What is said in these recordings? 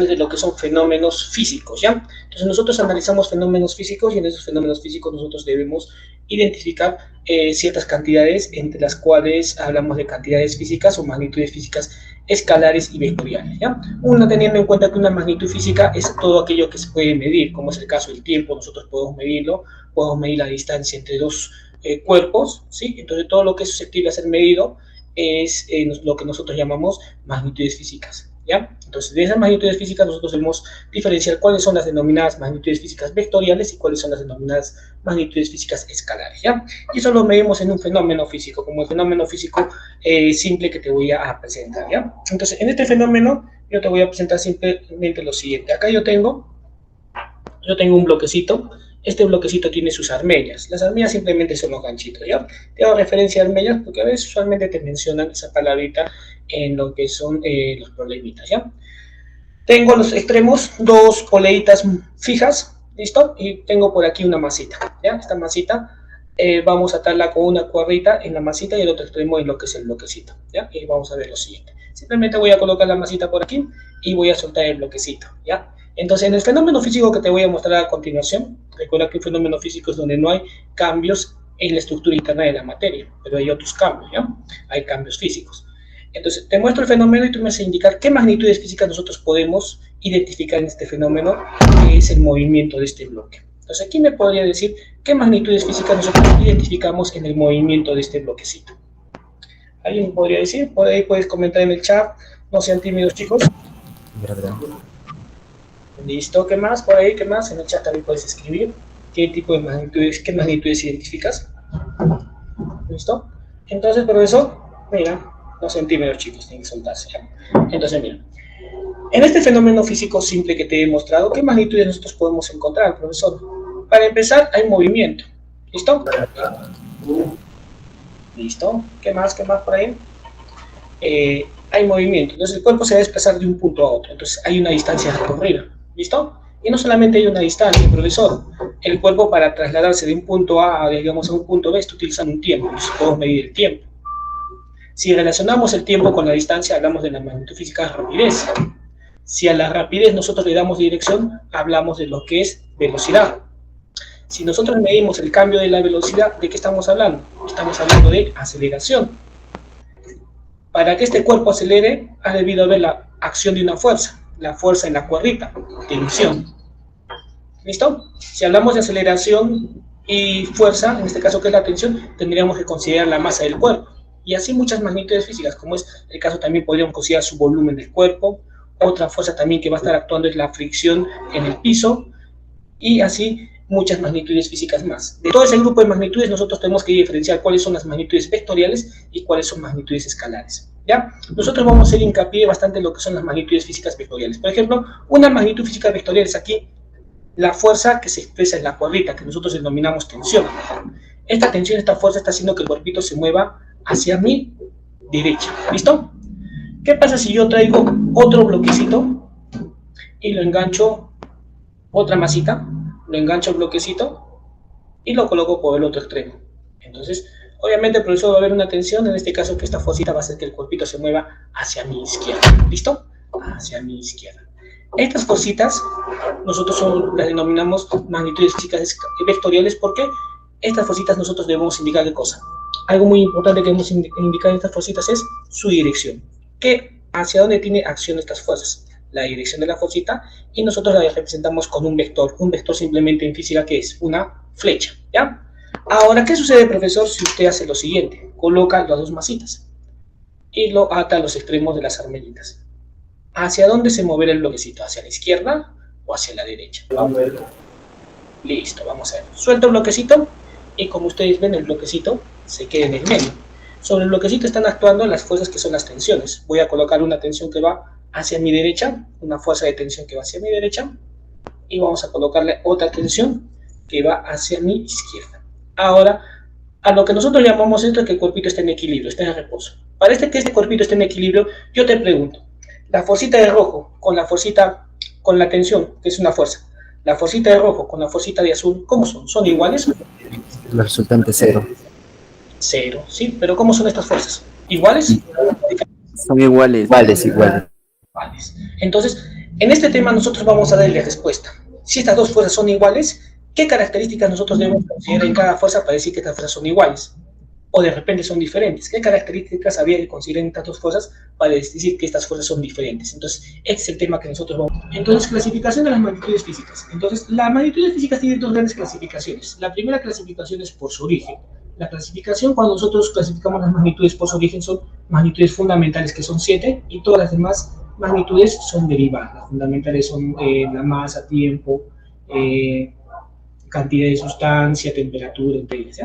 de lo que son fenómenos físicos, ¿ya? Entonces nosotros analizamos fenómenos físicos y en esos fenómenos físicos nosotros debemos identificar ciertas cantidades, entre las cuales hablamos de cantidades físicas o magnitudes físicas escalares y vectoriales, ¿ya? Una, teniendo en cuenta que una magnitud física es todo aquello que se puede medir, como es el caso del tiempo, nosotros podemos medirlo, podemos medir la distancia entre dos cuerpos, ¿sí? Entonces todo lo que es susceptible a ser medido es lo que nosotros llamamos magnitudes físicas, ¿ya? Entonces, de esas magnitudes físicas nosotros debemos diferenciar cuáles son las denominadas magnitudes físicas vectoriales y cuáles son las denominadas magnitudes físicas escalares, ¿ya? Y eso lo medimos en un fenómeno físico, como el fenómeno físico simple que te voy a presentar, ¿ya? Entonces, en este fenómeno yo te voy a presentar simplemente lo siguiente. Acá yo tengo un bloquecito. Este bloquecito tiene sus armellas. Las armellas simplemente son los ganchitos, ¿ya? Te hago referencia a armellas porque a veces usualmente te mencionan esa palabrita en lo que son los problemitas, ¿ya? Tengo a los extremos dos poleitas fijas, ¿listo? Y tengo por aquí una masita, ¿ya? Esta masita vamos a atarla con una cuerdita en la masita y el otro extremo en lo que es el bloquecito, ¿ya? Y vamos a ver lo siguiente. Simplemente voy a colocar la masita por aquí y voy a soltar el bloquecito, ¿ya? Entonces, en el fenómeno físico que te voy a mostrar a continuación, recuerda que un fenómeno físico es donde no hay cambios en la estructura interna de la materia, pero hay otros cambios, ¿ya? Hay cambios físicos. Entonces, te muestro el fenómeno y tú me vas a indicar qué magnitudes físicas nosotros podemos identificar en este fenómeno, que es el movimiento de este bloque. Entonces, aquí me podría decir qué magnitudes físicas nosotros identificamos en el movimiento de este bloquecito. ¿Alguien podría decir? Por ahí puedes comentar en el chat, no sean tímidos, chicos. Listo, ¿qué más? Por ahí, ¿qué más? En el chat también puedes escribir qué tipo de magnitudes, qué magnitudes identificas. ¿Listo? Entonces, profesor, mira, no sean tímidos, chicos, tienen que soltarse, ¿ya? Entonces, mira, en este fenómeno físico simple que te he mostrado, ¿qué magnitudes nosotros podemos encontrar, profesor? Para empezar, hay movimiento. ¿Listo? ¿Listo? ¿Qué más por ahí? Hay movimiento. Entonces, el cuerpo se va a desplazar de un punto a otro. Entonces, hay una distancia recorrida. ¿Listo? Y no solamente hay una distancia, profesor. El cuerpo, para trasladarse de un punto A, digamos, a un punto B, está utilizando un tiempo. Entonces, podemos medir el tiempo. Si relacionamos el tiempo con la distancia, hablamos de la magnitud física de rapidez. Si a la rapidez nosotros le damos dirección, hablamos de lo que es velocidad. Si nosotros medimos el cambio de la velocidad, ¿de qué estamos hablando? Estamos hablando de aceleración. Para que este cuerpo acelere, ha debido haber la acción de una fuerza, la fuerza en la cuerdita, tensión. ¿Listo? Si hablamos de aceleración y fuerza, en este caso que es la tensión, tendríamos que considerar la masa del cuerpo. Y así muchas magnitudes físicas, como es el caso también podríamos considerar su volumen del cuerpo. Otra fuerza también que va a estar actuando es la fricción en el piso, y así muchas magnitudes físicas más. De todo ese grupo de magnitudes nosotros tenemos que diferenciar cuáles son las magnitudes vectoriales y cuáles son magnitudes escalares, ¿ya? Nosotros vamos a hacer hincapié bastante en lo que son las magnitudes físicas vectoriales. Por ejemplo, una magnitud física vectorial es aquí la fuerza que se expresa en la cuerdita, que nosotros denominamos tensión. Esta tensión, esta fuerza está haciendo que el cuerpito se mueva hacia mi derecha, ¿listo? ¿Qué pasa si yo traigo otro bloquecito y lo engancho, otra masita, lo engancho al bloquecito y lo coloco por el otro extremo? Entonces, obviamente, por eso va a haber una tensión, en este caso que esta fuercita va a hacer que el cuerpito se mueva hacia mi izquierda, ¿listo? Hacia mi izquierda. Estas cositas nosotros las denominamos magnitudes físicas vectoriales, porque estas fuercitas nosotros debemos indicar qué cosa. Algo muy importante que debemos indicar en estas fuercitas es su dirección. ¿Hacia dónde tiene acción estas fuerzas? La dirección de la fuercita, y nosotros la representamos con un vector. Un vector simplemente en física, que es una flecha, ¿ya? Ahora, ¿qué sucede, profesor, si usted hace lo siguiente? Coloca las dos masitas y lo ata a los extremos de las armellitas. ¿Hacia dónde se moverá el bloquecito? ¿Hacia la izquierda o hacia la derecha? ¿Vamos? Listo, vamos a ver. Suelto el bloquecito y, como ustedes ven, el bloquecito se queda en el medio. Sobre el bloquecito están actuando las fuerzas que son las tensiones. Voy a colocar una tensión que va hacia mi derecha, una fuerza de tensión que va hacia mi derecha, y vamos a colocarle otra tensión que va hacia mi izquierda. Ahora, a lo que nosotros llamamos esto es que el cuerpito está en equilibrio, está en reposo. Para que este cuerpito esté en equilibrio, yo te pregunto, la fuercita de rojo con la fuercita, con la tensión, que es una fuerza, la fuercita de rojo con la fuercita de azul, ¿cómo son? ¿Son iguales? La resultante cero. Cero, ¿sí? Pero ¿cómo son estas fuerzas? ¿Iguales? Son iguales. Iguales. Entonces, En este tema nosotros vamos a darle respuesta. Si estas dos fuerzas son iguales, ¿qué características nosotros debemos considerar en cada fuerza para decir que estas fuerzas son iguales? O de repente son diferentes. ¿Qué características había que considerar en estas dos fuerzas para decir que estas fuerzas son diferentes? Entonces, este es el tema que nosotros vamos a ver. Entonces, clasificación de las magnitudes físicas. Entonces, las magnitudes físicas tienen dos grandes clasificaciones. La primera clasificación es por su origen. La clasificación, cuando nosotros clasificamos las magnitudes por su origen, son magnitudes fundamentales, que son 7, y todas las demás magnitudes son derivadas. Las fundamentales son la masa, tiempo, cantidad de sustancia, temperatura, entre ellas.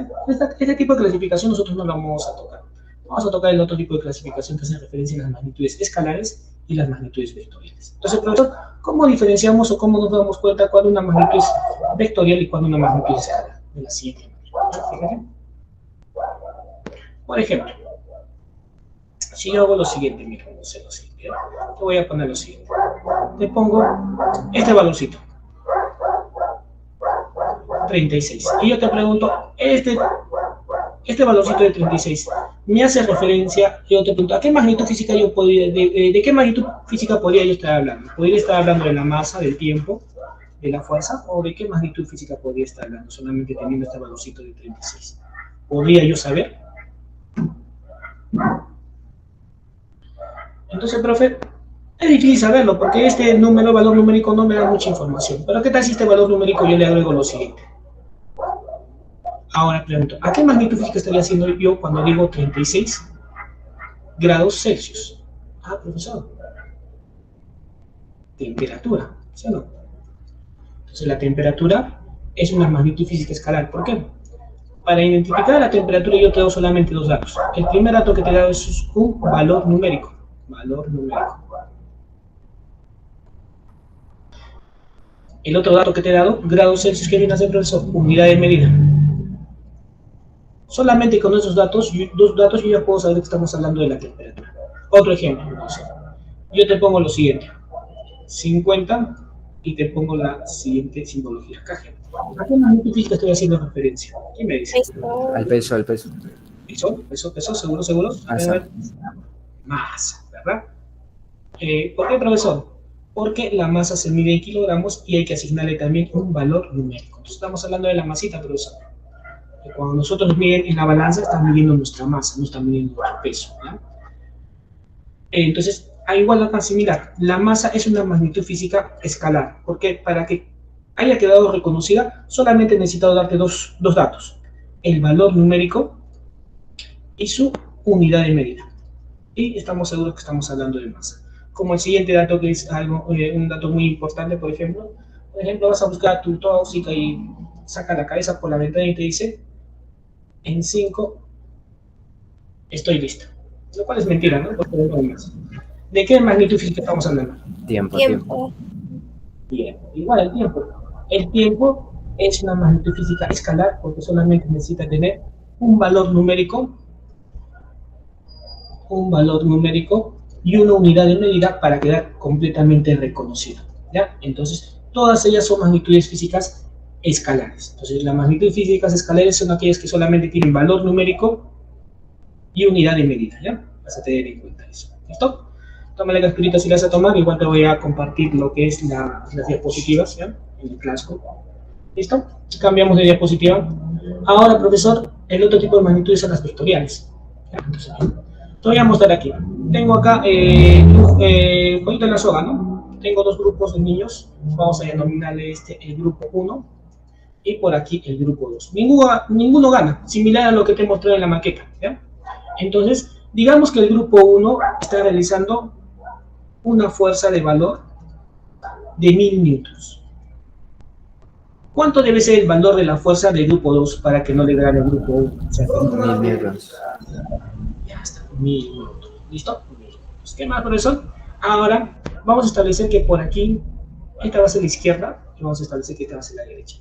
Este tipo de clasificación nosotros no lo vamos a tocar. Vamos a tocar el otro tipo de clasificación que hace referencia a las magnitudes escalares y las magnitudes vectoriales. Entonces, profesor, ¿cómo diferenciamos o cómo nos damos cuenta cuando una magnitud es vectorial y cuando una magnitud es escalar? De la siguiente manera. Por ejemplo, si yo hago lo siguiente, mira, no sé lo siguiente, te voy a poner lo siguiente. Te pongo este valorcito, 36. Y yo te pregunto, este valorcito de 36 me hace referencia, yo te pregunto, ¿a qué magnitud física yo podría, de qué magnitud física podría yo estar hablando? ¿Podría estar hablando de la masa, del tiempo, de la fuerza? ¿O de qué magnitud física podría estar hablando solamente teniendo este valorcito de 36? ¿Podría yo saber? Entonces, profe, es difícil saberlo porque este número, valor numérico, no me da mucha información. Pero ¿qué tal si este valor numérico yo le agrego lo siguiente? Ahora pregunto, ¿a qué magnitud física estaría haciendo yo cuando digo 36 grados Celsius? Ah, profesor. Temperatura, ¿sí o no? Entonces la temperatura es una magnitud física escalar. ¿Por qué? Para identificar la temperatura yo te doy solamente dos datos. El primer dato que te he dado es un valor numérico. Valor numérico. El otro dato que te he dado, grados Celsius, que viene a ser, profesor, unidad de medida. Solamente con esos datos, dos datos, yo ya puedo saber que estamos hablando de la temperatura. Otro ejemplo, profesor. Yo te pongo lo siguiente. 50 y te pongo la siguiente simbología. ¿A qué magnitud física estoy haciendo referencia? ¿Quién me dice? Al peso, al peso. ¿Peso? ¿Seguro? Masa, ¿verdad? ¿Por qué, profesor? Porque la masa se mide en kilogramos y hay que asignarle también un valor numérico. Entonces estamos hablando de la masita, profesor. Cuando nosotros nos miden en la balanza, están midiendo nuestra masa, no están midiendo nuestro peso, ¿ya? Entonces, igual acá similar, la masa es una magnitud física escalar, porque para que haya quedado reconocida, solamente he necesitado darte dos datos, el valor numérico y su unidad de medida. Y estamos seguros que estamos hablando de masa. Como el siguiente dato, que es algo, un dato muy importante, por ejemplo, vas a buscar tu tóxica y saca la cabeza por la ventana y te dice, en 5 estoy listo. Lo cual es mentira, ¿no? Porque no hay más. ¿De qué magnitud física estamos hablando? Tiempo. Bien, igual el tiempo. El tiempo es una magnitud física escalar porque solamente necesita tener un valor numérico y una unidad de medida para quedar completamente reconocida, ¿ya? Entonces, todas ellas son magnitudes físicas escalares. Entonces, las magnitudes físicas escalares son aquellas que solamente tienen valor numérico y unidad de medida, ¿ya? Vas a tener en cuenta eso, ¿listo? Toma la capturita si la vas a tomar, igual te voy a compartir lo que es las diapositivas, ¿ya? En el Classroom. ¿Listo? Cambiamos de diapositiva. Ahora, profesor, el otro tipo de magnitudes son las vectoriales. ¿Ya? Entonces, te voy a mostrar aquí. Tengo acá jueguito en la soga, ¿no? Tengo dos grupos de niños. Vamos a denominarle el grupo 1 y por aquí el grupo 2. Ninguno gana, similar a lo que te mostré en la maqueta, ¿ya? Entonces, digamos que el grupo 1 está realizando una fuerza de valor de 1000 newtons. ¿Cuánto debe ser el valor de la fuerza del grupo 2 para que no le gane el grupo 1? O sea, 1000 newtons. Ya está, 1000 newtons. ¿Listo? ¿Qué más, profesor? Ahora vamos a establecer que por aquí, esta va a ser la izquierda, y vamos a establecer que esta va a ser la derecha.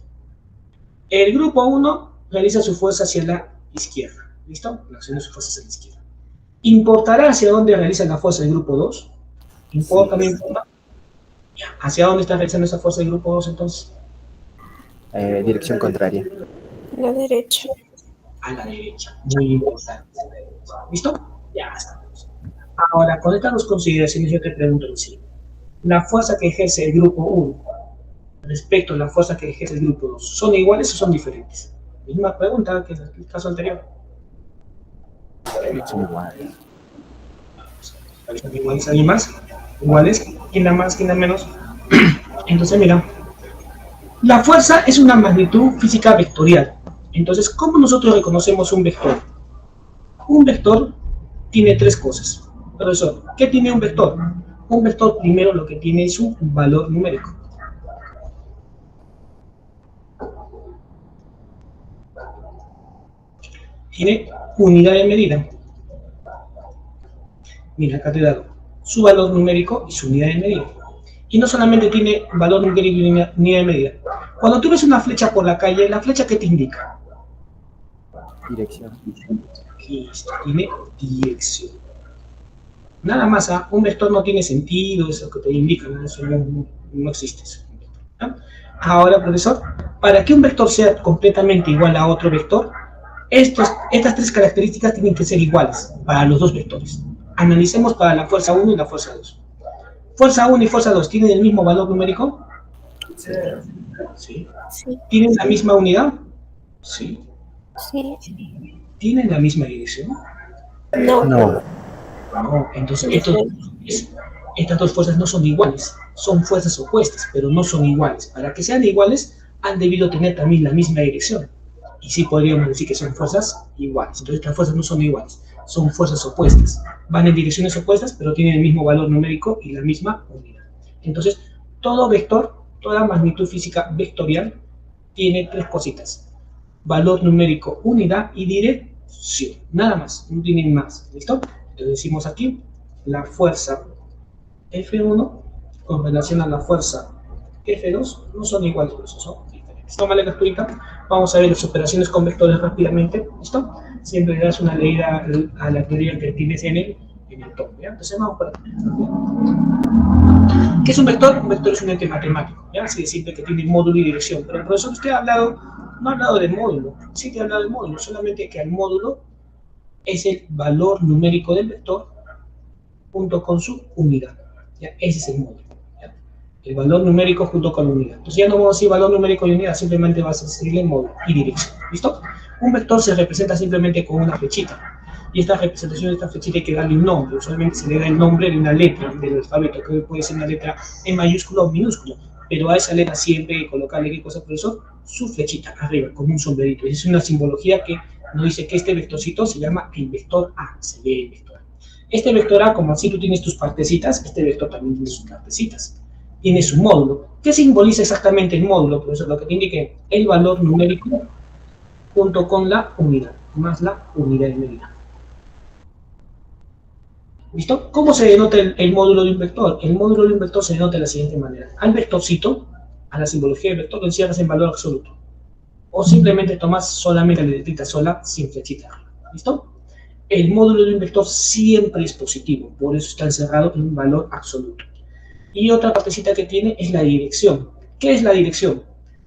El grupo 1 realiza su fuerza hacia la izquierda. ¿Listo? La acción de su fuerza hacia la izquierda. ¿Importará hacia dónde realiza la fuerza del grupo 2? ¿Importa, no importa? ¿Hacia dónde está realizando esa fuerza del grupo 2 entonces? Dirección contraria. La derecha. A la derecha. Muy importante. ¿Listo? Ya está. Ahora, con estas dos consideraciones yo te pregunto lo siguiente. la fuerza que ejerce el grupo 1 respecto a la fuerza que ejerce el grupo 2, ¿son iguales o son diferentes? Misma pregunta que en el caso anterior. Son iguales. ¿Son iguales? ¿Alguien más? Iguales. ¿Quién da más? ¿Quién da menos? Entonces, mira, la fuerza es una magnitud física vectorial. Entonces, ¿cómo nosotros reconocemos un vector? Un vector tiene tres cosas. Profesor, ¿qué tiene un vector? Un vector primero lo que tiene es un valor numérico. Tiene unidad de medida. Mira, acá te he dado su valor numérico y su unidad de medida. Y no solamente tiene valor numérico y unidad de medida. Cuando tú ves una flecha por la calle, ¿la flecha qué te indica? Dirección. Aquí está, tiene dirección. Nada más, un vector no tiene sentido, eso que te indica, ¿no? Eso no existe. Eso, ¿no? Ahora, profesor, para que un vector sea completamente igual a otro vector, estas tres características tienen que ser iguales para los dos vectores. Analicemos para la fuerza 1 y la fuerza 2. ¿Fuerza 1 y fuerza 2 tienen el mismo valor numérico? Sí. Sí. Sí. ¿Tienen la misma unidad? Sí. Sí. ¿Tienen la misma dirección? No. No. No, entonces estas dos fuerzas no son iguales, son fuerzas opuestas, pero no son iguales. Para que sean iguales, han debido tener también la misma dirección. Y sí podríamos decir que son fuerzas iguales. Entonces estas fuerzas no son iguales, son fuerzas opuestas. Van en direcciones opuestas, pero tienen el mismo valor numérico y la misma unidad. Entonces, todo vector, toda magnitud física vectorial, tiene tres cositas: valor numérico, unidad y dirección. Nada más, no tienen más. ¿Listo? Entonces decimos aquí, la fuerza F1 con relación a la fuerza F2 no son iguales, por eso son diferentes. Toma la capturita, vamos a ver las operaciones con vectores rápidamente. ¿Listo? Siempre le das una leída a la teoría que tienes en el tomo. ¿Ya? Entonces vamos por aquí. ¿Qué es un vector? Un vector es un ente matemático, ¿ya? Así de simple, que tiene módulo y dirección. Pero el profesor usted no ha hablado del módulo. Sí te ha hablado del módulo, solamente que al módulo es el valor numérico del vector junto con su unidad. ¿Ya? Ese es el módulo. ¿Ya? El valor numérico junto con la unidad. Entonces ya no vamos a decir valor numérico y unidad, simplemente vas a decirle módulo y dirección. ¿Listo? Un vector se representa simplemente con una flechita. Y esta representación de esta flechita hay que darle un nombre. Usualmente se le da el nombre de una letra del alfabeto, que puede ser una letra en mayúscula o minúscula. Pero a esa letra siempre hay que colocarle, ¿qué cosa, profesor? Su flechita arriba, como un sombrerito. Esa es una simbología que nos dice que este vectorcito se llama el vector A, se lee el vector A. Este vector A, como así tú tienes tus partecitas, este vector también tiene sus partecitas. Tiene su módulo. ¿Qué simboliza exactamente el módulo? Por eso lo que te indique el valor numérico junto con la unidad, más la unidad de medida. ¿Listo? ¿Cómo se denota el módulo de un vector? El módulo de un vector se denota de la siguiente manera. Al vectorcito, a la simbología del vector, lo encierras en valor absoluto. O simplemente tomas solamente la letrita sola, sin flechita. ¿Listo? El módulo de un vector siempre es positivo, por eso está encerrado en un valor absoluto. Y otra partecita que tiene es la dirección. ¿Qué es la dirección?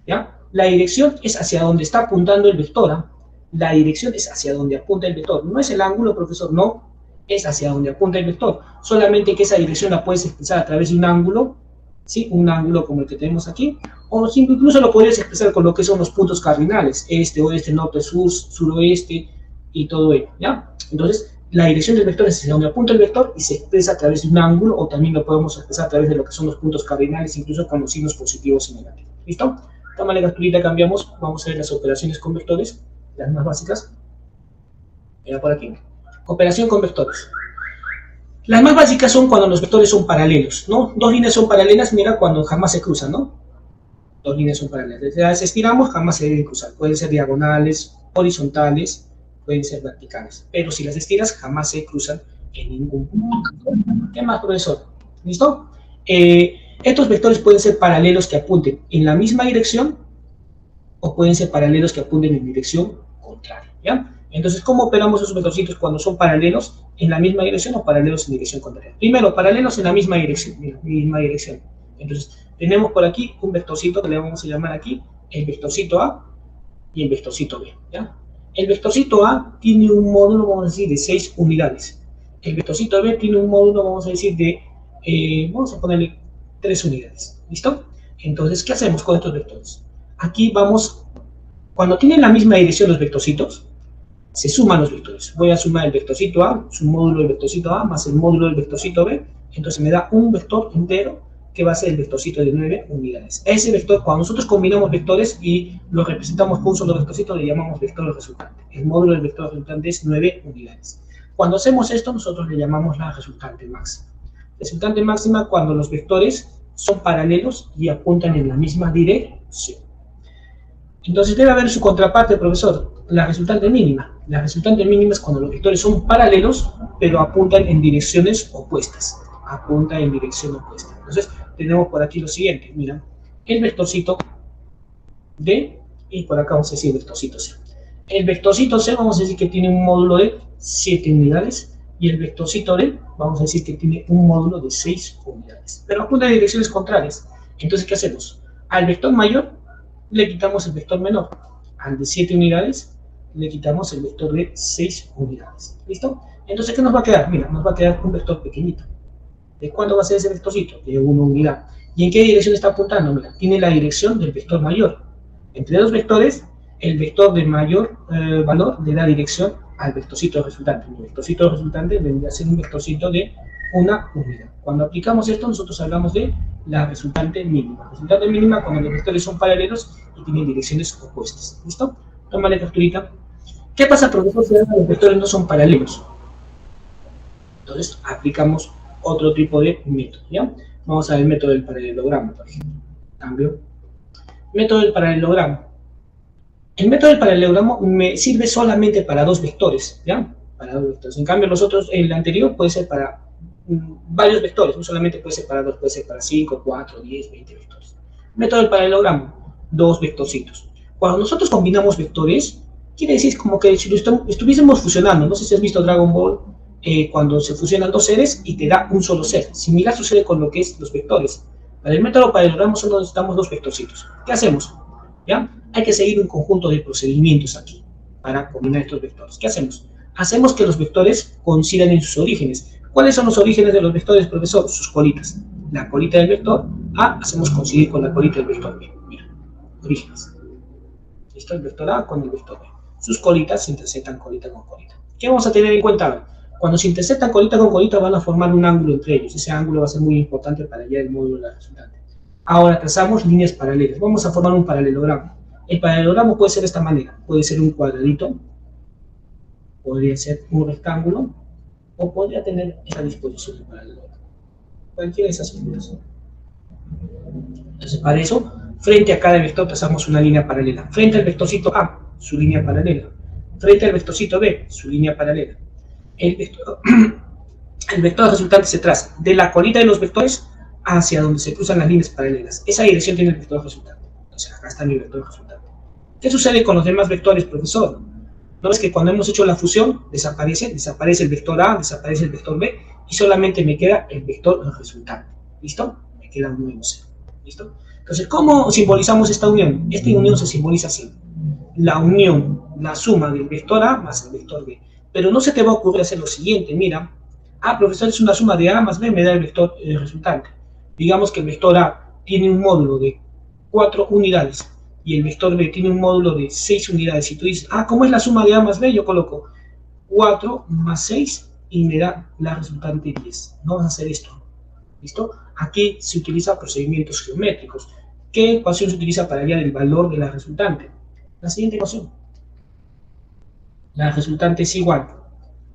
¿Ya? La dirección es hacia donde está apuntando el vector. ¿Ah? La dirección es hacia donde apunta el vector. No es el ángulo, profesor, no. Es hacia donde apunta el vector. Solamente que esa dirección la puedes expresar a través de un ángulo, ¿sí? Un ángulo como el que tenemos aquí. O incluso lo podrías expresar con lo que son los puntos cardinales. Este, oeste, norte, sur, suroeste y todo ello, ¿ya? Entonces, la dirección del vector es hacia donde apunta el vector y se expresa a través de un ángulo, o también lo podemos expresar a través de lo que son los puntos cardinales, incluso con los signos positivos y negativos. ¿Listo? Toma la capturita, cambiamos. Vamos a ver las operaciones con vectores, las más básicas. Mira por aquí. Operación con vectores. Las más básicas son cuando los vectores son paralelos, ¿no? Dos líneas son paralelas, mira, cuando jamás se cruzan, ¿no? Dos líneas son paralelas. Desde las estiramos, jamás se deben cruzar. Pueden ser diagonales, horizontales, pueden ser verticales. Pero si las estiras, jamás se cruzan en ningún punto. ¿Qué más, profesor? ¿Listo? Estos vectores pueden ser paralelos que apunten en la misma dirección o pueden ser paralelos que apunten en dirección contraria, ¿ya? Entonces, ¿cómo operamos esos vectorcitos cuando son paralelos en la misma dirección o paralelos en dirección contraria? Primero, paralelos en la misma dirección, mira, misma dirección. Entonces, tenemos por aquí un vectorcito que le vamos a llamar aquí el vectorcito A y el vectorcito B, ¿ya? El vectorcito A tiene un módulo, vamos a decir, de 6 unidades. El vectorcito B tiene un módulo, vamos a decir, de, vamos a ponerle 3 unidades. ¿Listo? Entonces, ¿qué hacemos con estos vectores? Aquí vamos, cuando tienen la misma dirección los vectorcitos, se suman los vectores. Voy a sumar el vectorcito A, su módulo del vectorcito A, más el módulo del vectorcito B, entonces me da un vector entero que va a ser el vectorcito de 9 unidades. Ese vector, cuando nosotros combinamos vectores y lo representamos con un solo vectorcito, le llamamos vector resultante. El módulo del vector resultante es 9 unidades. Cuando hacemos esto, nosotros le llamamos la resultante máxima. Resultante máxima cuando los vectores son paralelos y apuntan en la misma dirección. Entonces debe haber su contraparte, profesor, la resultante mínima. La resultante mínima es cuando los vectores son paralelos, pero apuntan en direcciones opuestas. Apunta en dirección opuesta. Entonces tenemos por aquí lo siguiente, mira, el vectorcito D, y por acá vamos a decir vectorcito C. El vectorcito C vamos a decir que tiene un módulo de 7 unidades, y el vectorcito D vamos a decir que tiene un módulo de 6 unidades. Pero apunta en direcciones contrarias. Entonces, ¿qué hacemos? Al vector mayor le quitamos el vector menor. Al de 7 unidades le quitamos el vector de 6 unidades. ¿Listo? Entonces, ¿qué nos va a quedar? Mira, nos va a quedar un vector pequeñito. ¿De cuándo va a ser ese vectorcito? De 1 unidad. ¿Y en qué dirección está apuntando? Mira, tiene la dirección del vector mayor. Entre dos vectores, el vector de mayor valor le da dirección al vectorcito resultante. El vectorcito resultante vendría a ser un vectorcito de 1 unidad. Cuando aplicamos esto, nosotros hablamos de la resultante mínima. La resultante mínima cuando los vectores son paralelos y tienen direcciones opuestas. ¿Listo? Tómale capturita. ¿Qué pasa, profesor, si los vectores no son paralelos? Entonces, aplicamos otro tipo de método, ¿ya? Vamos a ver el método del paralelogramo, por ejemplo. Cambio. Método del paralelogramo. El método del paralelogramo me sirve solamente para dos vectores, ¿ya? Para dos vectores. En cambio, los otros, el anterior puede ser para varios vectores, no solamente puede ser para dos, puede ser para 5, 4, 10, 20 vectores. Método del paralelogramo, dos vectorcitos. Cuando nosotros combinamos vectores, quiere decir como que si lo estuviésemos fusionando, no sé si has visto Dragon Ball, cuando se fusionan dos seres y te da un solo ser. Similar sucede con lo que es los vectores. Para el método paralelogramo solo necesitamos dos vectorcitos. ¿Qué hacemos? ¿Ya? Hay que seguir un conjunto de procedimientos aquí para combinar estos vectores. ¿Qué hacemos? Hacemos que los vectores coincidan en sus orígenes. ¿Cuáles son los orígenes de los vectores, profesor? Sus colitas. La colita del vector A hacemos coincidir con la colita del vector B. Mira, orígenes. ¿Listo? El vector A con el vector B. Sus colitas se interceptan colita con colita. ¿Qué vamos a tener en cuenta ahora? Cuando se interceptan colita con colita van a formar un ángulo entre ellos. Ese ángulo va a ser muy importante para hallar el módulo de la resultante. Ahora trazamos líneas paralelas. Vamos a formar un paralelogramo. El paralelogramo puede ser de esta manera. Puede ser un cuadradito, podría ser un rectángulo, o podría tener esa disposición de paralelogramo. Cualquiera de esas figuras. Entonces, para eso, frente a cada vector trazamos una línea paralela. Frente al vectorcito A, su línea paralela. Frente al vectorcito B, su línea paralela. El vector resultante se traza de la colita de los vectores hacia donde se cruzan las líneas paralelas. Esa dirección tiene el vector resultante. Entonces, acá está mi vector resultante. ¿Qué sucede con los demás vectores, profesor? ¿No ves que cuando hemos hecho la fusión desaparece el vector A, desaparece el vector B y solamente me queda el vector resultante? ¿Listo? Me queda un nuevo cero. ¿Listo? Entonces, ¿cómo simbolizamos esta unión? Esta unión se simboliza así. La unión, la suma del vector A más el vector B. Pero no se te va a ocurrir hacer lo siguiente, mira. Ah, profesor, es una suma de A más B, me da el vector resultante. Digamos que el vector A tiene un módulo de 4 unidades y el vector B tiene un módulo de 6 unidades. Y tú dices, ah, ¿cómo es la suma de A más B? Yo coloco 4 más 6 y me da la resultante 10. No vas a hacer esto. ¿Listo? Aquí se utilizan procedimientos geométricos. ¿Qué ecuación se utiliza para hallar el valor de la resultante? La siguiente ecuación. La resultante es igual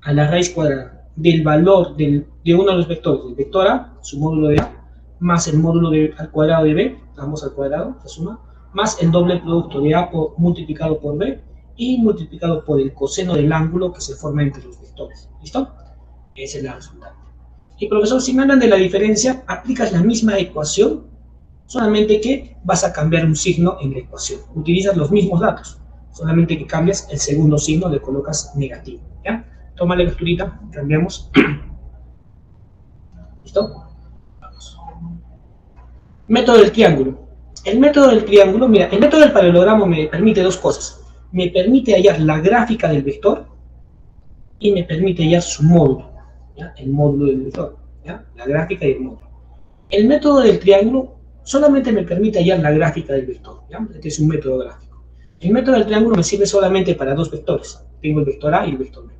a la raíz cuadrada del valor de uno de los vectores, del vector A, su módulo de A, más el módulo al cuadrado de B, vamos al cuadrado, la suma, más el doble producto de A multiplicado por B y multiplicado por el coseno del ángulo que se forma entre los vectores. ¿Listo? Esa es la resultante. Y profesor, si me hablan de la diferencia, aplicas la misma ecuación, solamente que vas a cambiar un signo en la ecuación. Utilizas los mismos datos, solamente que cambias el segundo signo, le colocas negativo. ¿Ya? Toma la lecturita, cambiamos. ¿Listo? Vamos. Método del triángulo. El método del triángulo, mira, el método del paralelogramo me permite dos cosas. Me permite hallar la gráfica del vector y me permite hallar su módulo. ¿Ya? El módulo del vector. ¿Ya? La gráfica y el módulo. El método del triángulo solamente me permite hallar la gráfica del vector, ¿ya? Este es un método gráfico. El método del triángulo me sirve solamente para dos vectores. Tengo el vector A y el vector B.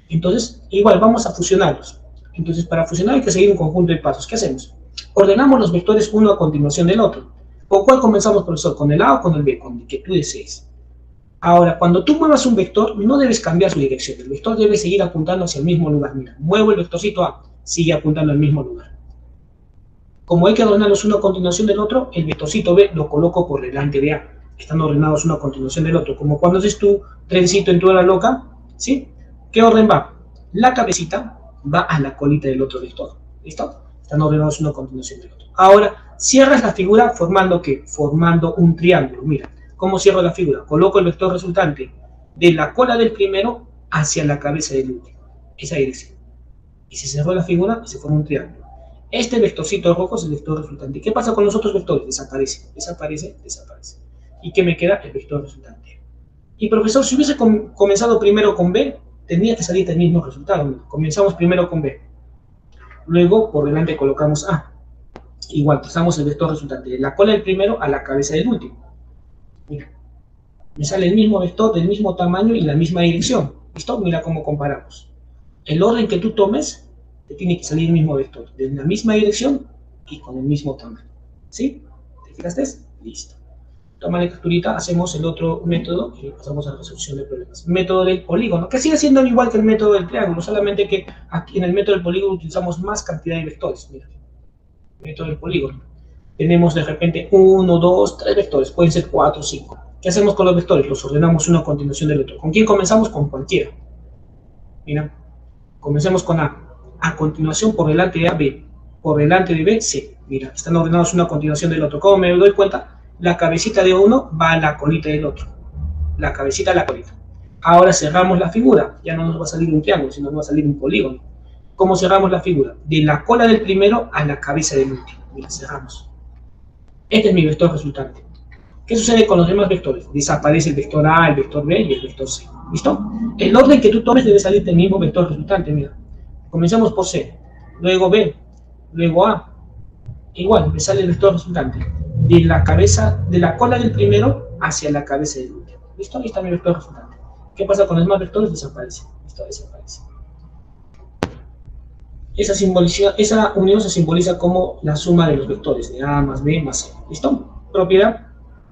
Entonces, igual, vamos a fusionarlos. Entonces, para fusionar hay que seguir un conjunto de pasos. ¿Qué hacemos? Ordenamos los vectores uno a continuación del otro. ¿Con cuál comenzamos, profesor? ¿Con el A o con el B? Con el que tú desees. Ahora, cuando tú muevas un vector, no debes cambiar su dirección. El vector debe seguir apuntando hacia el mismo lugar. Mira, muevo el vectorcito A, sigue apuntando al mismo lugar. Como hay que ordenarlos uno a continuación del otro, el vectorcito B lo coloco por delante de A. Están ordenados uno a continuación del otro. Como cuando haces tu trencito en tu hora loca, ¿sí? ¿Qué orden va? La cabecita va a la colita del otro vector. ¿Listo? Están ordenados uno a continuación del otro. Ahora, cierras la figura formando ¿qué? Formando un triángulo. Mira, ¿cómo cierro la figura? Coloco el vector resultante de la cola del primero hacia la cabeza del último. Esa dirección. Y se cerró la figura y se forma un triángulo. Este vectorcito rojo es el vector resultante. ¿Qué pasa con los otros vectores? Desaparece, desaparece, desaparece. ¿Y qué me queda? El vector resultante. Y profesor, si hubiese comenzado primero con B, tendría que salir el mismo resultado. Comenzamos primero con B. Luego, por delante colocamos A. Igual, pasamos el vector resultante de la cola del primero a la cabeza del último. Mira, me sale el mismo vector del mismo tamaño y la misma dirección. ¿Listo? Mira cómo comparamos. El orden que tú tomes, te tiene que salir el mismo vector, de la misma dirección y con el mismo tamaño. ¿Sí? ¿Te fijaste? Listo. Toma la capturita, hacemos el otro método y pasamos a la resolución de problemas. Método del polígono, que sigue siendo igual que el método del triángulo, solamente que aquí en el método del polígono utilizamos más cantidad de vectores. Mira, método del polígono. Tenemos de repente 1, 2, 3 vectores, pueden ser 4, 5. ¿Qué hacemos con los vectores? Los ordenamos uno a continuación del otro. ¿Con quién comenzamos? Con cualquiera. Mira, comencemos con A. A continuación, por delante de A, B. Por delante de B, C. Mira, están ordenados uno a continuación del otro. ¿Cómo me doy cuenta? La cabecita de uno va a la colita del otro. La cabecita a la colita. Ahora cerramos la figura. Ya no nos va a salir un triángulo, sino nos va a salir un polígono. ¿Cómo cerramos la figura? De la cola del primero a la cabeza del último. Mira, cerramos. Este es mi vector resultante. ¿Qué sucede con los demás vectores? Desaparece el vector A, el vector B y el vector C. ¿Listo? El orden que tú tomes debe salir del mismo vector resultante. Mira. Comenzamos por C, luego B, luego A. Igual, me sale el vector resultante. De la cabeza, de la cola del primero hacia la cabeza del último. ¿Listo? Ahí está mi vector resultante. ¿Qué pasa con los demás vectores? Desaparece. ¿Listo? Desaparece. Esa unión se simboliza como la suma de los vectores, de A más B más C. ¿Listo? Propiedad.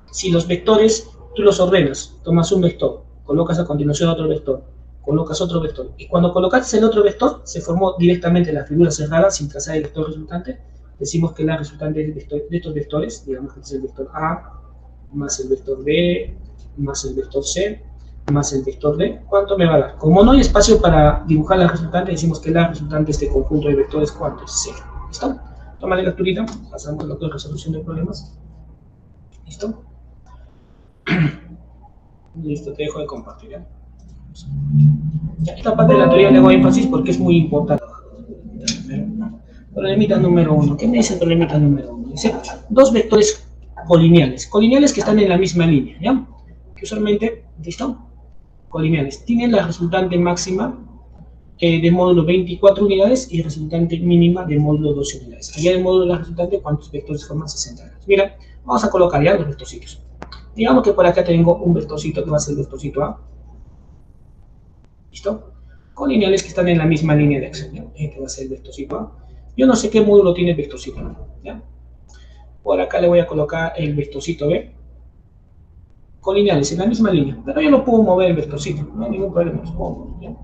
Si los vectores tú los ordenas, tomas un vector, colocas a continuación otro vector, colocas otro vector, y cuando colocaste el otro vector, se formó directamente la figura cerrada sin trazar el vector resultante. Decimos que la resultante de estos vectores, digamos que este es el vector A, más el vector B, más el vector C, más el vector D, ¿cuánto me va a dar? Como no hay espacio para dibujar la resultante, decimos que la resultante de este conjunto de vectores, ¿cuánto es? 0. ¿Listo? Toma la capturita, pasamos a la resolución de problemas. ¿Listo? Listo, te dejo de compartir. Esta parte de la teoría le hago énfasis porque es muy importante. Problemita número 1. ¿Qué me dice el problemita número 1? Dice dos vectores colineales. Colineales que están en la misma línea, ¿ya? Que usualmente, ¿listo? Colineales. Tienen la resultante máxima de módulo 24 unidades y resultante mínima de módulo 12 unidades. Allá del módulo de la resultante, ¿cuántos vectores forman 60 grados? Mira, vamos a colocar ya los vectorcitos. Digamos que por acá tengo un vectorcito que va a ser el vectorcito A. ¿Listo? Colineales que están en la misma línea de acción, ¿ya? Este va a ser el vectorcito A. Yo no sé qué módulo tiene el vectorcito A, ¿ya? Por acá le voy a colocar el vectorcito B. Colineales en la misma línea, pero yo no puedo mover el vectorcito, no hay ningún problema, los puedo mover, ¿ya?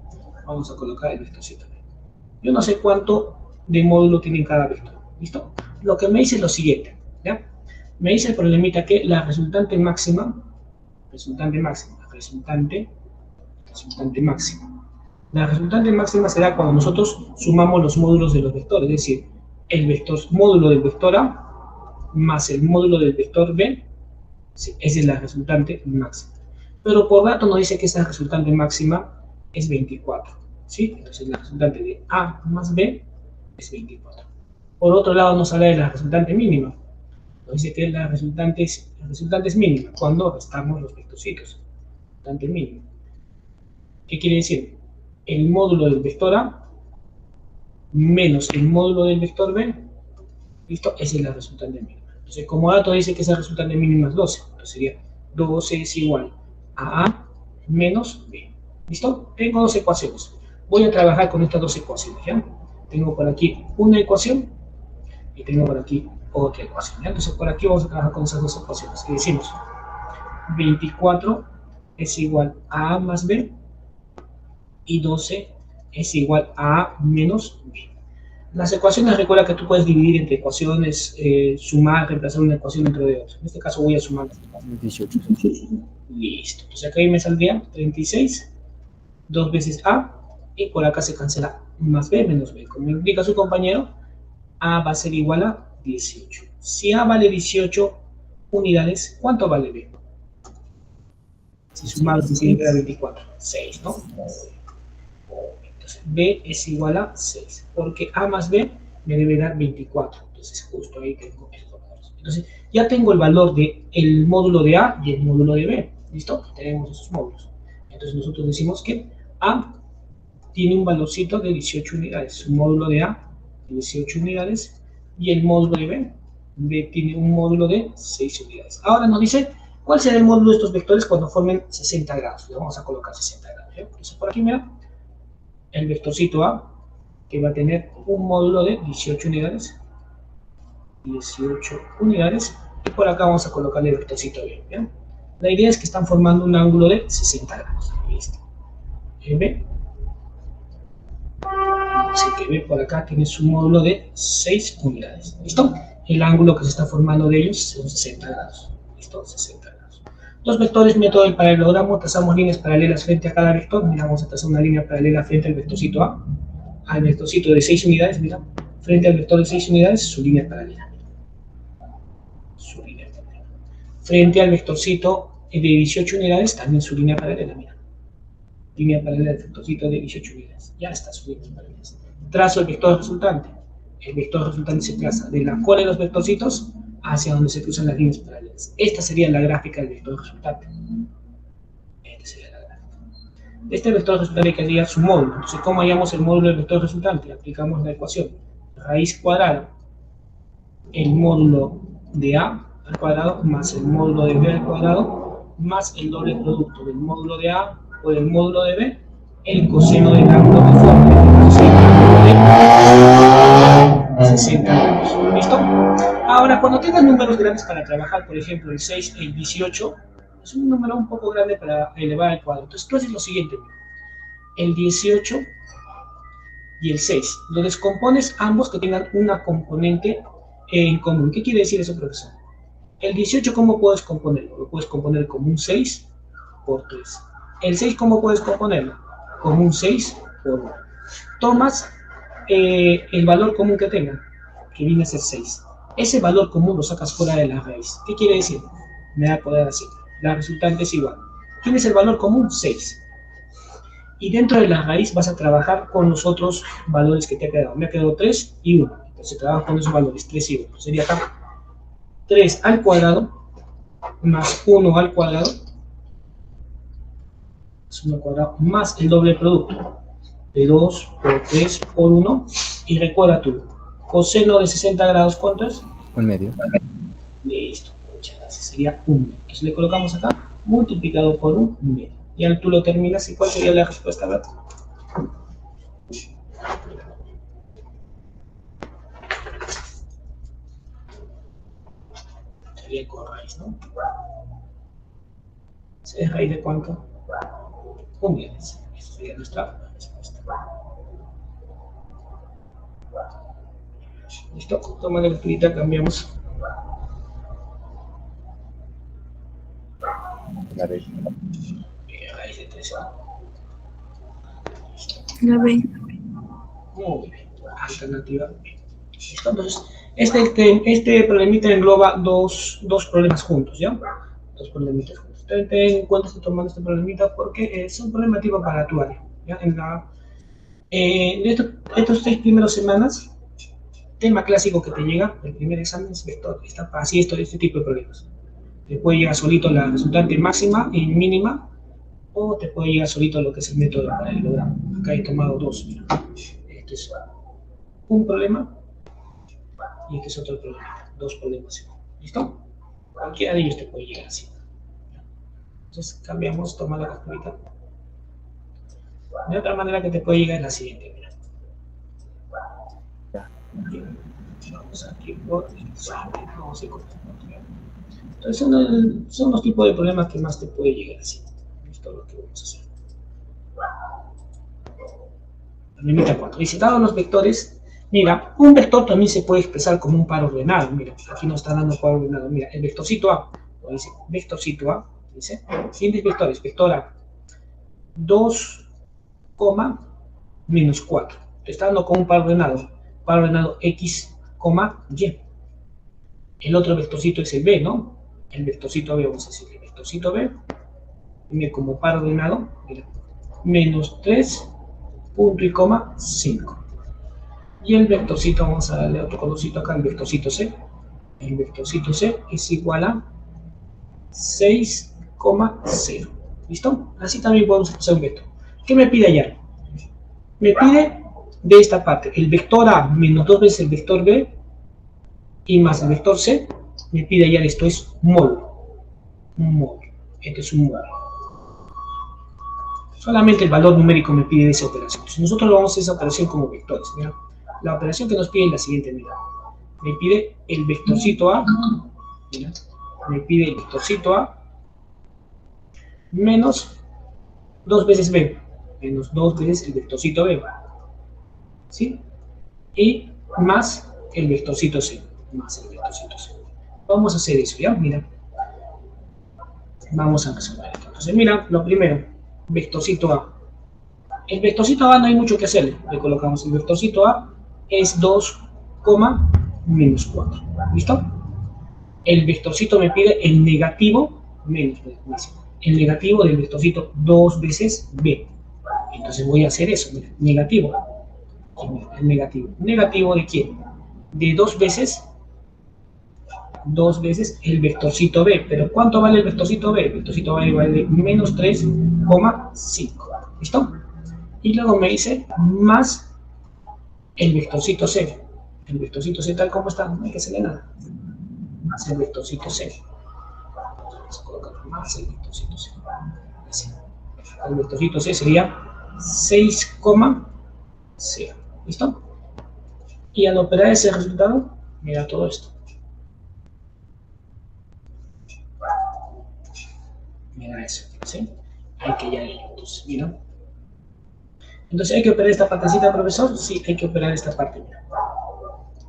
Vamos a colocar el vectorcito B. Yo no sé cuánto de módulo tiene cada vector, ¿listo? Lo que me dice es lo siguiente, ¿ya? Me dice el problemita que la resultante máxima. La resultante máxima será cuando nosotros sumamos los módulos de los vectores, es decir, el módulo del vector A más el módulo del vector B, sí, esa es la resultante máxima. Pero por dato nos dice que esa resultante máxima es 24, ¿sí? Entonces la resultante de A más B es 24. Por otro lado nos habla de la resultante mínima. Nos dice que la resultante es mínima cuando restamos los vectorcitos. Resultante mínima. ¿Qué quiere decir? El módulo del vector A menos el módulo del vector B ¿Listo? Esa es la resultante mínima. Entonces, como dato dice que esa resultante mínima es 12. Entonces sería 12 es igual a A menos B. ¿Listo? Tengo dos ecuaciones. Voy a trabajar con estas dos ecuaciones, ¿ya? Tengo por aquí una ecuación y tengo por aquí otra ecuación, ¿ya? Entonces, por aquí vamos a trabajar con esas dos ecuaciones. ¿Qué decimos? 24 es igual a A más B y 12 es igual a A menos B. Las ecuaciones, recuerda que tú puedes dividir entre ecuaciones, sumar, reemplazar una ecuación dentro de otra. En este caso voy a sumar. 18. Listo. Entonces acá me saldría 36, 2 veces A, y por acá se cancela más B menos B. Como indica su compañero, A va a ser igual a 18. Si A vale 18 unidades, ¿cuánto vale B? Si sumamos, se tiene que dar 24. 6, ¿no? Entonces, B es igual a 6, porque A más B me debe dar 24. Entonces, justo ahí tengo estos valores. Entonces, ya tengo el valor del módulo de A y el módulo de B. ¿Listo? Tenemos esos módulos. Entonces, nosotros decimos que A tiene un valorcito de 18 unidades. Un módulo de A, 18 unidades. Y el módulo de B, B tiene un módulo de 6 unidades. Ahora nos dice cuál será el módulo de estos vectores cuando formen 60 grados. Le vamos a colocar 60 grados. ¿Ya? Entonces, por aquí, mira, el vectorcito A, que va a tener un módulo de 18 unidades. 18 unidades. Y por acá vamos a colocarle el vectorcito B. ¿Bien? La idea es que están formando un ángulo de 60 grados. Listo. B. Así que B por acá tiene su módulo de 6 unidades. ¿Listo? El ángulo que se está formando de ellos son 60 grados. ¿Listo? 60 grados. Los vectores, método del paralelogramo, trazamos líneas paralelas frente a cada vector. Mira, vamos a trazar una línea paralela frente al vectorcito A, al vectorcito de 6 unidades, mira, frente al vector de 6 unidades, su línea paralela. Su línea paralela. Frente al vectorcito de 18 unidades, también su línea paralela, mira. Línea paralela del vectorcito de 18 unidades. Ya está su línea paralela. Trazo el vector resultante. El vector resultante se traza de la cola de los vectorcitos hacia donde se cruzan las líneas paralelas. Esta sería la gráfica del vector resultante. Esta sería la gráfica. De este vector resultante hay que hallar su módulo. Entonces, ¿cómo hallamos el módulo del vector resultante? Aplicamos la ecuación raíz cuadrada, el módulo de A al cuadrado más el módulo de B al cuadrado más el doble producto del módulo de A por el módulo de B, el coseno del ángulo que forma, de 60 grados. ¿Listo? Ahora, cuando tengas números grandes para trabajar, por ejemplo, el 6 y el 18, es un número un poco grande para elevar al cuadrado. Entonces, tú haces lo siguiente: el 18 y el 6, lo descompones ambos que tengan una componente en común. ¿Qué quiere decir eso, profesor? El 18, ¿cómo puedes componerlo? Lo puedes componer como un 6 por 3. El 6, ¿cómo puedes componerlo? Como un 6 por 1. Tomas el valor común que tenga, que viene a ser 6. Ese valor común lo sacas fuera de la raíz. ¿Qué quiere decir? Me va a poder así. La resultante es igual. ¿Quién es el valor común? 6. Y dentro de la raíz vas a trabajar con los otros valores que te ha quedado. Me ha quedado 3 y 1. Entonces trabajo con esos valores, 3 y 1. Sería acá 3 al cuadrado más 1 al cuadrado más 1 al cuadrado más el doble producto de 2 por 3 por 1. Y recuerda tú, coseno de 60 grados, ¿cuánto es? 1/2. Listo, muchas gracias. Sería 1. Entonces le colocamos acá multiplicado por 1/2. Ya tú lo terminas. ¿Y cuál sería la respuesta? A ver. Sería con raíz, ¿no? ¿Se es raíz de cuánto? 1/10. Esa sería nuestra respuesta. Listo, toma la lecturita, cambiamos. La B. Raíz de 3. La B. Muy bien. Alternativa B. Listo, entonces, este problemita engloba dos problemas juntos, ¿ya? Dos problemitas juntos. Ten en cuenta, estoy tomando este problemita porque es un problema tipo para tu área, ¿ya? De estos 6 primeras semanas, tema clásico que te llega, el primer examen es vector. Está así este tipo de problemas. Te puede llegar solito la resultante máxima y mínima, o te puede llegar solito lo que es el método para el paralelogramo. Acá he tomado dos. Mira. Este es un problema y este es otro problema, dos problemas. ¿Listo? Cualquiera de ellos te puede llegar así. Entonces cambiamos, toma la calculadora. De otra manera que te puede llegar es la siguiente. Mira. Vamos aquí por vamos a ir con esto. Entonces son los tipos de problemas que más te puede llegar así. Esto es lo que vamos a hacer. Límite 4. Dice, dado los vectores, mira, un vector también se puede expresar como un par ordenado. Mira, aquí nos está dando par ordenado. Mira, el vectorcito A, dice, vectorcito A, dice, siguientes vectores, vector A, 2, menos 4. Te está dando como un par ordenado X, Y. El otro vectorcito es el B, ¿no? El vectorcito B, vamos a decir, el vectorcito B, tiene como par ordenado, mira, menos 3, punto y coma, 5. Y el vectorcito, vamos a darle otro colorcito acá, el vectorcito C. El vectorcito C es igual a 6,0. ¿Listo? Así también podemos expresar un vector. ¿Qué me pide allá? Me pide de esta parte, el vector A menos 2 veces el vector B y más el vector C, me pide allá esto es módulo. Un módulo. Este es un módulo. Solamente el valor numérico me pide esa operación. Si nosotros lo vamos a hacer esa operación como vectores, mira, la operación que nos pide es la siguiente, mira. Me pide el vectorcito A, mira, me pide el vectorcito A menos 2 veces B, menos 2 veces el vectorcito B, ¿sí? Y más el vectorcito C, más el vectorcito C. Vamos a hacer eso, ¿ya? Mira. Vamos a resolver esto. Entonces, mira, lo primero, vectorcito A. El vectorcito A no hay mucho que hacerle. Le colocamos el vectorcito A, es 2, menos 4. ¿Listo? El vectorcito me pide el negativo menos, el negativo del vectorcito 2 veces B. Entonces voy a hacer eso, mira, negativo. El negativo. ¿Negativo de quién? De 2 veces el vectorcito B. ¿Pero cuánto vale el vectorcito B? El vectorcito B vale menos 3,5. ¿Listo? Y luego me dice más el vectorcito C. El vectorcito C tal como está, no hay que hacerle nada. Más el vectorcito C. Vamos a colocar más el vectorcito C. Así. El vectorcito C sería 6,0. ¿Listo? Y al operar ese resultado, mira todo esto. Mira eso, ¿sí? Hay que ya ir, entonces, mira. Entonces, ¿hay que operar esta partecita, profesor? Sí, hay que operar esta parte, mira.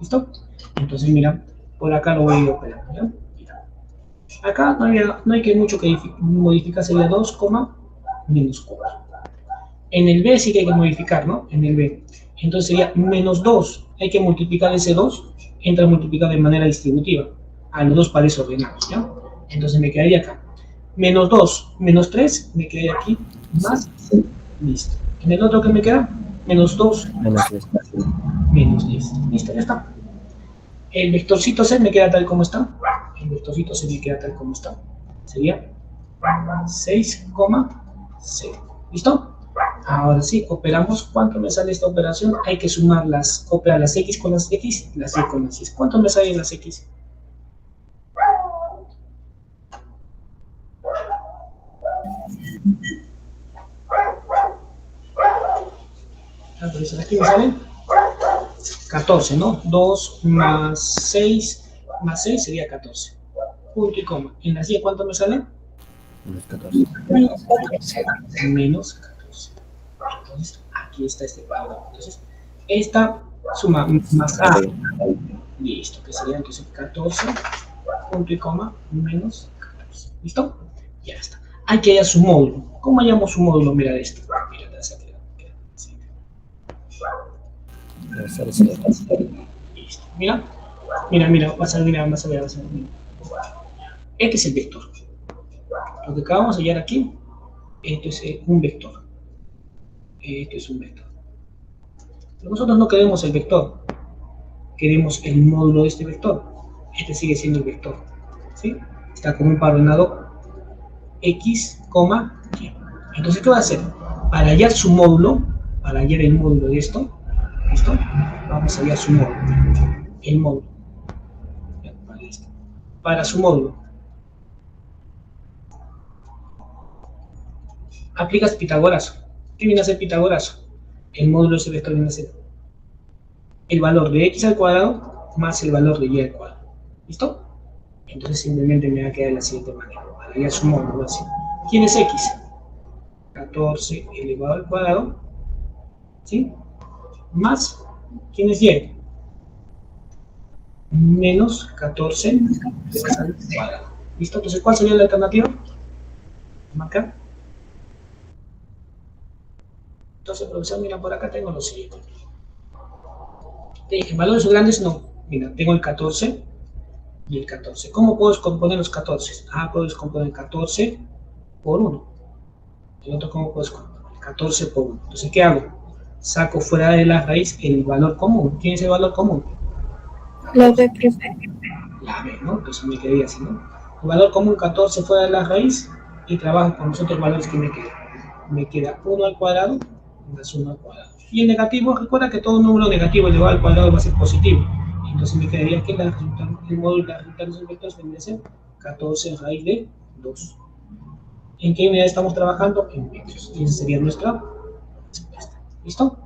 ¿Listo? Entonces, mira, por acá lo voy a ir operando, ¿ya? Mira. Acá no hay que mucho que modificar, sería 2, menos 4. En el B sí que hay que modificar, ¿no? En el B. Entonces sería menos 2. Hay que multiplicar ese 2, entra multiplicado de manera distributiva. A los dos pares ordenados, ¿ya? Entonces me quedaría acá. Menos 2, menos 3, me quedaría aquí, más, listo. En el otro que me queda, menos 2, Menos 10. menos 10. Listo, ya está. El vectorcito C me queda tal como está. El vectorcito C me queda tal como está. Sería 6,0. ¿Listo? Ahora sí, operamos. ¿Cuánto me sale esta operación? Hay que sumar operar las X con las X, las Y con las Y. ¿Cuánto me salen las X? Entonces aquí me salen 14, ¿no? 2 más 6 sería 14. Punto y coma. ¿En la Y cuánto me sale? Menos 14. Menos 14. Entonces aquí está este parágrafo. Entonces esta suma más A. Listo, que sería entonces 14, punto y coma, menos 14. ¿Listo? Ya está. Hay que hallar su módulo. ¿Cómo hallamos su módulo? Mira esto. Mira, te vas a quedar. Listo. Mira, vas a ver. Este es el vector. Lo que acabamos de hallar aquí, esto es un vector. Esto es un vector. Pero nosotros no queremos el vector, queremos el módulo de este vector. Este sigue siendo el vector, ¿sí? Está como un par ordenado X, Y. Entonces, ¿qué va a hacer? Para hallar su módulo, para hallar el módulo de esto, ¿listo? Vamos a hallar su módulo, el módulo. Listo. Para su módulo. Aplicas Pitágoras. ¿Qué viene a ser Pitágoras? El módulo de ese vector viene a ser el valor de x al cuadrado más el valor de y al cuadrado. ¿Listo? Entonces simplemente me va a quedar de la siguiente manera. Para ir a su módulo así. ¿Quién es x? 14 elevado al cuadrado. ¿Sí? Más, ¿quién es y? Menos 14 al cuadrado. ¿Listo? Entonces, ¿cuál sería la alternativa? Marcar. Entonces, profesor, mira, por acá tengo lo siguiente. Te dije, valores grandes no. Mira, tengo el 14 y el 14. ¿Cómo puedo descomponer los 14? Puedo descomponer 14 por 1. El otro, ¿cómo puedo descomponer? 14 por 1. Entonces, ¿qué hago? Saco fuera de la raíz el valor común. ¿Quién es el valor común? La B prima. La B, ¿no? Entonces me quedaría así, ¿no? El valor común 14 fuera de la raíz y trabajo con los otros valores que me quedan. Me queda 1 al cuadrado más 1 al cuadrado. Y el negativo, recuerda que todo número negativo elevado al cuadrado va a ser positivo. Entonces me quedaría que el módulo de la resultante de esos vectores tendría que ser 14 raíz de 2. ¿En qué unidad estamos trabajando? En metros. Y esa sería nuestra respuesta. ¿Listo?